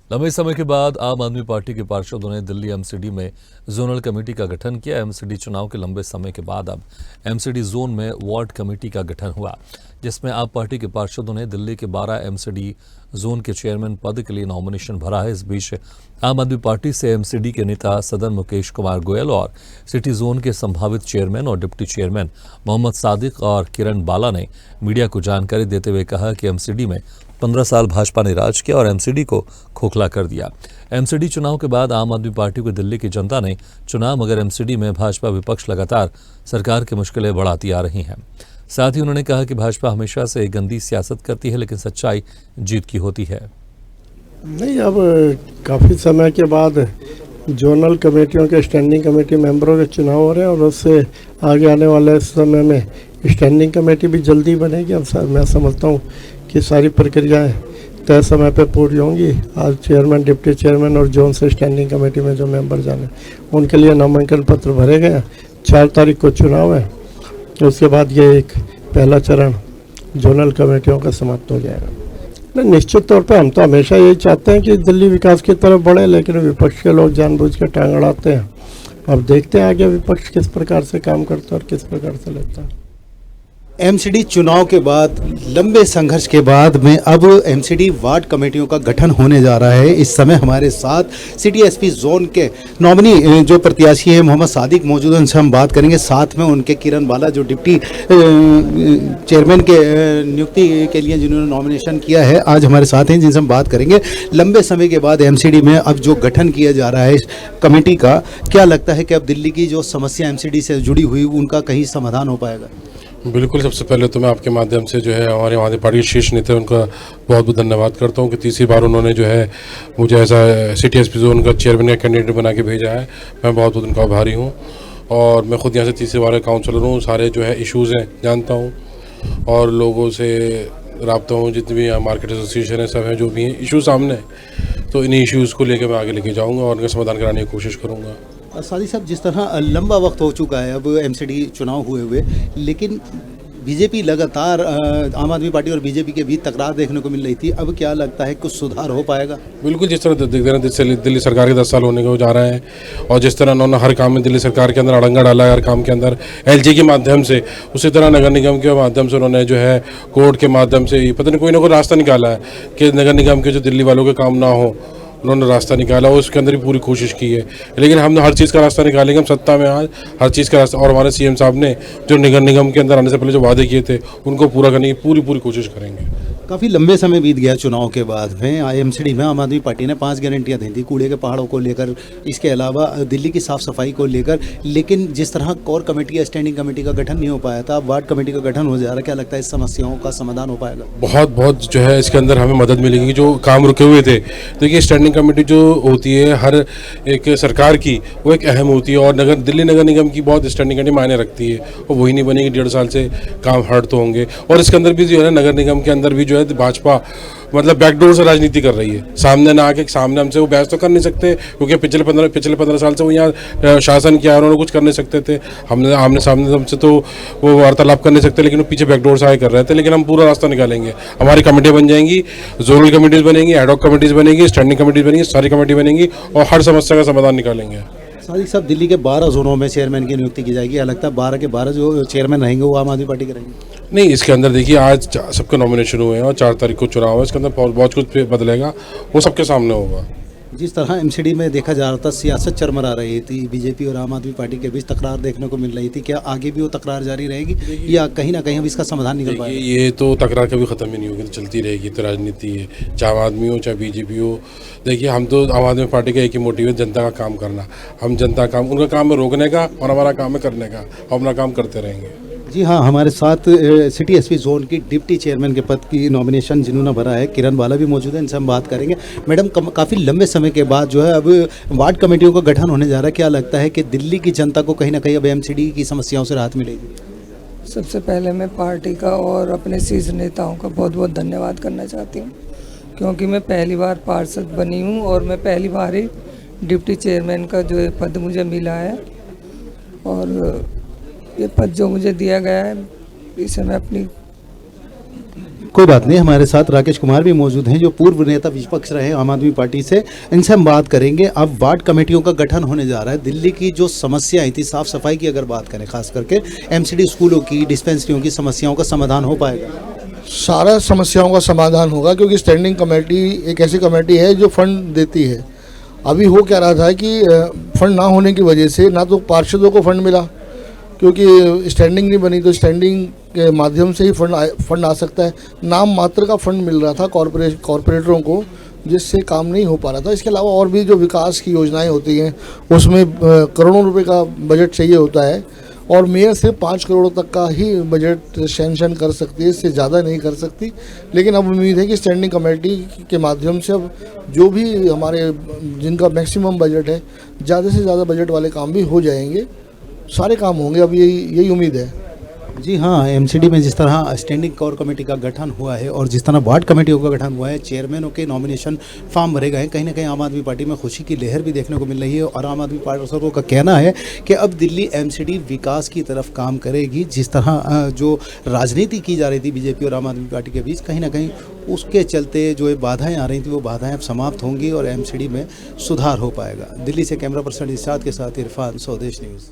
लंबे समय के बाद आम आदमी पार्टी के पार्षदों ने दिल्ली एमसीडी में जोनल कमेटी का गठन किया। एमसीडी चुनाव के लंबे समय के बाद अब एमसीडी जोन में वार्ड कमेटी का गठन हुआ, जिसमें आप पार्टी के पार्षदों ने दिल्ली के 12 एमसीडी जोन के चेयरमैन पद के लिए नॉमिनेशन भरा है। इस बीच आम आदमी पार्टी से एमसीडी के नेता सदन मुकेश कुमार गोयल और सिटी जोन के संभावित चेयरमैन और डिप्टी चेयरमैन मोहम्मद सादिक और किरण बाला ने मीडिया को जानकारी देते हुए कहा कि एमसीडी में 15 साल भाजपा ने राज किया और एमसीडी को खोखला कर दिया। एमसीडी चुनाव के बाद आम आदमी पार्टी को दिल्ली की जनता ने चुना, मगर एमसीडी में भाजपा विपक्ष लगातार सरकार की मुश्किलें बढ़ाती आ रही हैं। साथ ही उन्होंने कहा कि भाजपा हमेशा से गंदी सियासत करती है, लेकिन सच्चाई जीत की होती है। नहीं, अब काफ़ी समय के बाद जोनल कमेटियों के स्टैंडिंग कमेटी मेंबरों के चुनाव हो रहे हैं और उससे आगे आने वाले समय में स्टैंडिंग कमेटी भी जल्दी बनेगी। अब मैं समझता हूँ कि सारी प्रक्रियाएं तय समय पर पूरी होंगी। आज चेयरमैन, डिप्टी चेयरमैन और जोन से स्टैंडिंग कमेटी में जो मेंबर जाने, उनके लिए नामांकन पत्र भरे गए हैं। 4 तारीख को चुनाव है, उसके बाद ये एक पहला चरण जोनल कमेटियों का समाप्त हो जाएगा। निश्चित तौर पे हम तो हमेशा यही चाहते हैं कि दिल्ली विकास की तरफ बढ़े, लेकिन विपक्ष के लोग जानबूझ के टांग अड़ाते हैं। अब देखते हैं आगे विपक्ष किस प्रकार से काम करता है और किस प्रकार से लेता है। एमसीडी चुनाव के बाद लंबे संघर्ष के बाद में अब एमसीडी वार्ड कमेटियों का गठन होने जा रहा है। इस समय हमारे साथ सिटी एसपी जोन के नॉमिनी जो प्रत्याशी हैं मोहम्मद सादिक मौजूद हैं, उनसे हम बात करेंगे। साथ में उनके किरण बाला जो डिप्टी चेयरमैन के नियुक्ति के लिए जिन्होंने नॉमिनेशन किया है, आज हमारे साथ हैं, जिनसे हम बात करेंगे। लंबे समय के बाद एमसीडी में अब जो गठन किया जा रहा है कमेटी का, क्या लगता है कि अब दिल्ली की जो समस्या एमसीडी से जुड़ी हुई उनका कहीं समाधान हो पाएगा? बिल्कुल, सबसे पहले तो मैं आपके माध्यम से जो है हमारे आदमी पार्टी के शीर्ष नेता उनका बहुत बहुत धन्यवाद करता हूं कि तीसरी बार उन्होंने जो है मुझे ऐसा सिटी एसपी जोन का चेयरमैन का कैंडिडेट बना के भेजा है। मैं बहुत बहुत उनका आभारी हूं और मैं खुद यहाँ से तीसरी बार काउंसलर हूँ। सारे जो है इश्यूज़ हैं जानता हूँ और लोगों से रब्ता हूँ, जितने भी मार्केट एसोसिएशन है, सब हैं, जो भी हैं इशू सामने, तो इन्हीं इश्यूज़ को लेकर मैं आगे लेके जाऊँगा और उनका समाधान कराने की कोशिश करूँगा। सादिक साहब, जिस तरह लंबा वक्त हो चुका है अब एमसीडी चुनाव हुए, लेकिन बीजेपी लगातार आम आदमी पार्टी और बीजेपी के बीच तकरार देखने को मिल रही थी, अब क्या लगता है कुछ सुधार हो पाएगा? बिल्कुल, जिस तरह दिख रहा है दिल्ली सरकार के 10 साल होने को जा रहे हैं और जिस तरह उन्होंने हर काम में दिल्ली सरकार के अंदर अड़ंगा डाला है, हर काम के अंदर एलजी के माध्यम से, उसी तरह नगर निगम के माध्यम से उन्होंने जो है कोर्ट के माध्यम से पता नहीं कोई ना कोई रास्ता निकाला है कि नगर निगम के जो दिल्ली वालों के काम ना हो, उन्होंने रास्ता निकाला और उसके अंदर भी पूरी कोशिश की है। लेकिन हम हर चीज़ का रास्ता निकालेंगे, हम सत्ता में आज हर चीज़ का रास्ता, और हमारे सीएम साहब ने जो नगर निगम के अंदर आने से पहले जो वादे किए थे उनको पूरा करने की पूरी कोशिश करेंगे। काफ़ी लंबे समय बीत गया चुनाव के बाद में एमसीडी में आम आदमी पार्टी ने 5 गारंटियां दी थी, कूड़े के पहाड़ों को लेकर, इसके अलावा दिल्ली की साफ़ सफाई को लेकर। लेकिन जिस तरह कोर कमेटी या स्टैंडिंग कमेटी का गठन नहीं हो पाया था, अब वार्ड कमेटी का गठन हो जा रहा है, क्या लगता है इस समस्याओं का समाधान हो पाएगा? बहुत जो है इसके अंदर हमें मदद मिलेगी। जो काम रुके हुए थे, देखिए स्टैंडिंग कमेटी जो होती है हर एक सरकार की, वो एक अहम होती है और दिल्ली नगर निगम की बहुत स्टैंडिंग कमेटी मायने रखती है और वही नहीं बनेगी, 1.5 साल से काम हर्ट तो होंगे। और इसके अंदर भी जो है नगर निगम के अंदर भी जो है भाजपा मतलब बैकडोर से राजनीति कर रही है। सामने ना आके सामने हमसे वो बहस तो कर नहीं सकते, क्योंकि पिछले 15 साल से वो यहाँ शासन किया, उन्होंने कुछ कर नहीं सकते थे। हमने आमने सामने हमसे तो वो वार्तालाप कर नहीं सकते, लेकिन वो पीछे बैकडोर से आगे कर रहे थे। लेकिन हम पूरा रास्ता निकालेंगे, हमारी कमेटी बन जाएंगी, जोनल कमेटीज़ बनेंगी, एडहॉक कमेटीज़ बनेंगी, स्टैंडिंग कमेटीज़ बनेंगी, सारी कमेटी बनेंगी और हर समस्या का समाधान निकालेंगे। सादिक साहब, दिल्ली के 12 जोनों में चेयरमैन की नियुक्ति की जाएगी, लगता है 12 के 12 जो चेयरमैन रहेंगे वो आम आदमी पार्टी के रहेंगे? नहीं, इसके अंदर देखिए आज सबके नॉमिनेशन हुए हैं और 4 तारीख को चुनाव है, इसके अंदर बहुत कुछ बदलेगा, वो सबके सामने होगा। जिस तरह एमसीडी में देखा जा रहा था सियासत चरमरा रही थी, बीजेपी और आम आदमी पार्टी के बीच तकरार देखने को मिल रही थी, क्या आगे भी वो तकरार जारी रहेगी या कहीं ना कहीं अब इसका समाधान निकल पाएगा? ये तो तकरार कभी ख़त्म ही नहीं होगी, तो चलती रहेगी, तो राजनीति है, चाहे आम आदमी हो चाहे बीजेपी हो। देखिए हम तो आम आदमी पार्टी का एक ही मोटिव है, जनता का काम करना। हम जनता काम, उनका काम है रोकने का और हमारा काम है करने का, हम अपना काम करते रहेंगे। जी हाँ, हमारे साथ सिटी एसपी जोन की डिप्टी चेयरमैन के पद की नॉमिनेशन जिन्होंने भरा है, किरण बाला भी मौजूद है, इनसे हम बात करेंगे। मैडम, काफ़ी लंबे समय के बाद जो है अब वार्ड कमेटियों का गठन होने जा रहा है, क्या लगता है कि दिल्ली की जनता को कहीं ना कहीं अब एमसीडी की समस्याओं से राहत मिलेगी? सबसे पहले मैं पार्टी का और अपने शीर्ष नेताओं का बहुत बहुत धन्यवाद करना चाहती हूँ, क्योंकि मैं पहली बार पार्षद बनी हूँ और मैं पहली बार ही डिप्टी चेयरमैन का जो पद मुझे मिला है और ये पद जो मुझे दिया गया है, इसे मैं अपनी कोई बात नहीं, हमारे साथ राकेश कुमार भी मौजूद हैं जो पूर्व नेता विपक्ष रहे आम आदमी पार्टी से। इनसे हम बात करेंगे। अब वार्ड कमेटियों का गठन होने जा रहा है। दिल्ली की जो समस्याएं थी, साफ सफाई की अगर बात करें, खास करके एमसीडी स्कूलों की, डिस्पेंसरियों की समस्याओं का समाधान हो पाएगा? सारा समस्याओं का समाधान होगा, क्योंकि स्टैंडिंग कमेटी एक ऐसी कमेटी है जो फंड देती है। अभी हो क्या रहा था कि फंड ना होने की वजह से ना तो पार्षदों को फंड मिला, क्योंकि स्टैंडिंग नहीं बनी, तो स्टैंडिंग के माध्यम से ही फंड आ सकता है। नाम मात्र का फंड मिल रहा था कॉरपोरेटरों को, जिससे काम नहीं हो पा रहा था। इसके अलावा और भी जो विकास की योजनाएं होती हैं उसमें करोड़ों रुपए का बजट चाहिए होता है, और मेयर सिर्फ 5 करोड़ तक का ही बजट सैंक्शन कर सकती है, इससे ज़्यादा नहीं कर सकती। लेकिन अब उम्मीद है कि स्टैंडिंग कमेटी के माध्यम से अब जो भी हमारे जिनका मैक्सिमम बजट है, ज़्यादा से ज़्यादा बजट वाले काम भी हो जाएंगे, सारे काम होंगे। अब यही उम्मीद है। जी हाँ, एमसीडी में जिस तरह स्टैंडिंग कोर कमेटी का गठन हुआ है और जिस तरह वार्ड कमेटियों का गठन हुआ है, चेयरमैनों के नॉमिनेशन फॉर्म भरे गए हैं, कहीं ना कहीं आम आदमी पार्टी में खुशी की लहर भी देखने को मिल रही है। और आम आदमी पार्षदों का कहना है कि अब दिल्ली एमसीडी विकास की तरफ काम करेगी। जिस तरह जो राजनीति की जा रही थी बीजेपी और आम आदमी पार्टी के बीच, कहीं ना कहीं उसके चलते जो बाधाएँ आ रही थी वो बाधाएँ अब समाप्त होंगी और एमसीडी में सुधार हो पाएगा। दिल्ली से कैमरा पर्सन इरशाद के साथ इरफान, स्वदेश न्यूज़।